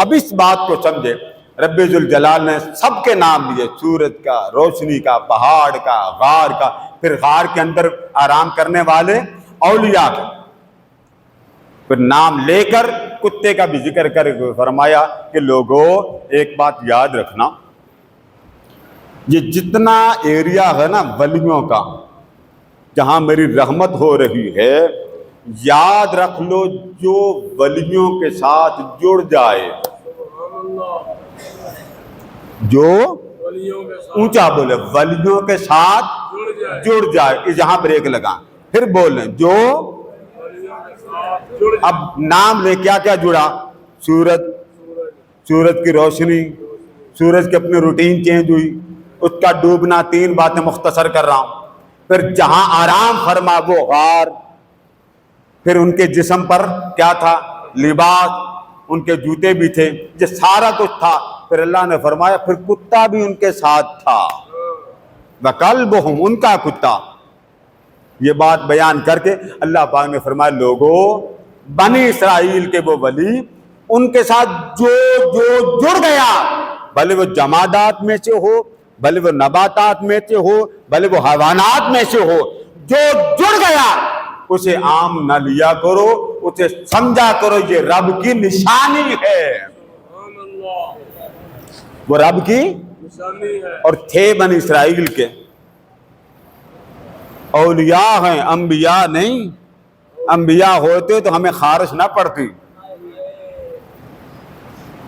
اب اس بات کو سمجھے، رب ذوالجلال نے سب کے نام لیے، سورج کا، روشنی کا، پہاڑ کا، غار کا، پھر غار کے اندر آرام کرنے والے اولیاء کا، پھر نام لے کر کتے کا بھی ذکر کر فرمایا کہ لوگوں ایک بات یاد رکھنا، یہ جتنا ایریا ہے نا ولیوں کا جہاں میری رحمت ہو رہی ہے، یاد رکھ لو جو ولیوں کے ساتھ جڑ جائے، جو اونچا بولے، ولیوں کے ساتھ جڑ جائے، یہاں بریک لگا، پھر بولیں جو، اب نام لے کیا کیا جڑا، سورج، سورج کی روشنی، سورج کی اپنی روٹین چینج ہوئی، اس کا ڈوبنا، 3 باتیں مختصر کر رہا ہوں، پھر جہاں آرام فرما وہ غار، پھر ان کے جسم پر کیا تھا، لباس، ان کے جوتے بھی تھے، یہ سارا کچھ تھا، پھر اللہ نے فرمایا پھر کتا بھی ان کے ساتھ تھا، وَكَلْبُهُمْ، ان کا کتا۔ یہ بات بیان کر کے اللہ پاک نے فرمایا لوگوں، بنی اسرائیل کے وہ ولی، ان کے ساتھ جو جڑ گیا، بھلے وہ جمادات میں سے ہو، بھلے وہ نباتات میں سے ہو، بھلے وہ حیوانات میں سے ہو، جو جڑ گیا اسے عام نہ لیا کرو، اسے سمجھا کرو یہ رب کی نشانی ہے، وہ رب کی نشانی ہے۔ اور تھے بنی اسرائیل کے اولیاء ہیں، انبیاء نہیں، انبیاء ہوتے تو ہمیں خارش نہ پڑتی،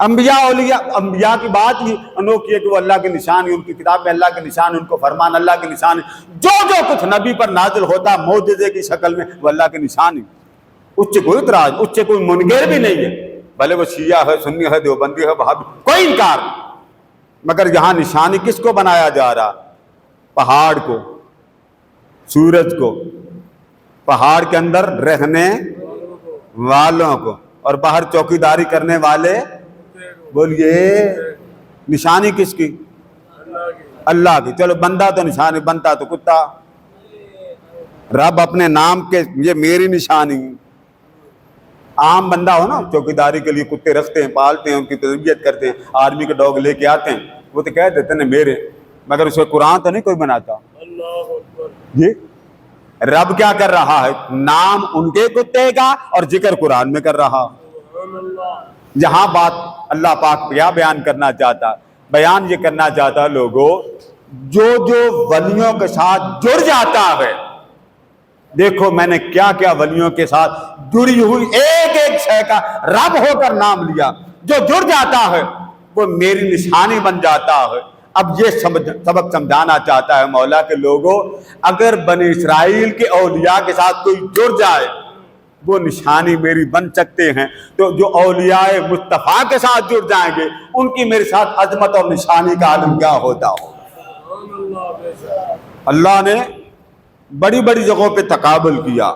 انبیاء اولیاء، انبیاء کی بات ہی انوکھی ہے کہ وہ اللہ کی نشانی، ان کی کتاب میں اللہ کی نشانی، ان کو فرمان اللہ کی نشانی، جو کچھ نبی پر نازل ہوتا معجزے کی شکل میں وہ اللہ کی نشانی، اس سے کوئی اعتراض، اس سے کوئی منکر بھی نہیں ہے، بھلے وہ شیعہ ہے، سنی ہے، دیوبندی ہے، وہابی، کوئی انکار نہیں، مگر یہاں نشانی کس کو بنایا جا رہا، پہاڑ کو، سورج کو، پہاڑ کے اندر رہنے والوں کو، اور باہر چوکیداری کرنے والے، بولیے نشانی کس کی، اللہ کی۔ چلو بندہ تو نشانی، بنتا تو کتا، رب اپنے نام کے، یہ میری نشانی، عام بندہ ہو نا چوکیداری کے لیے کتے رکھتے ہیں، پالتے ہیں، ان کی تربیت کرتے ہیں، آرمی کے ڈاگ لے کے آتے ہیں، وہ تو کہہ دیتے ہیں میرے، مگر اسے قرآن تو نہیں کوئی بناتا جی۔ رب کیا کر رہا ہے، نام ان کے کتے کا اور ذکر قرآن میں کر رہا، جہاں بات اللہ پاک کیا بیان کرنا چاہتا، بیان یہ کرنا چاہتا لوگوں، جو ولیوں کے ساتھ جڑ جاتا ہے، دیکھو میں نے کیا کیا ولیوں کے ساتھ جڑی ہوئی ایک ایک شے کا رب ہو کر نام لیا، جو جڑ جاتا ہے وہ میری نشانی بن جاتا ہے۔ اب یہ سبق سمجھانا چاہتا ہے مولا کے لوگوں، اگر بنی اسرائیل کے اولیاء کے ساتھ کوئی جڑ جائے وہ نشانی میری بن سکتے ہیں، تو جو اولیاء مصطفیٰ کے ساتھ جڑ جائیں گے ان کی میرے ساتھ عظمت اور نشانی کا عالم کیا ہوتا ہو۔ اللہ نے بڑی بڑی جگہوں پہ تقابل کیا،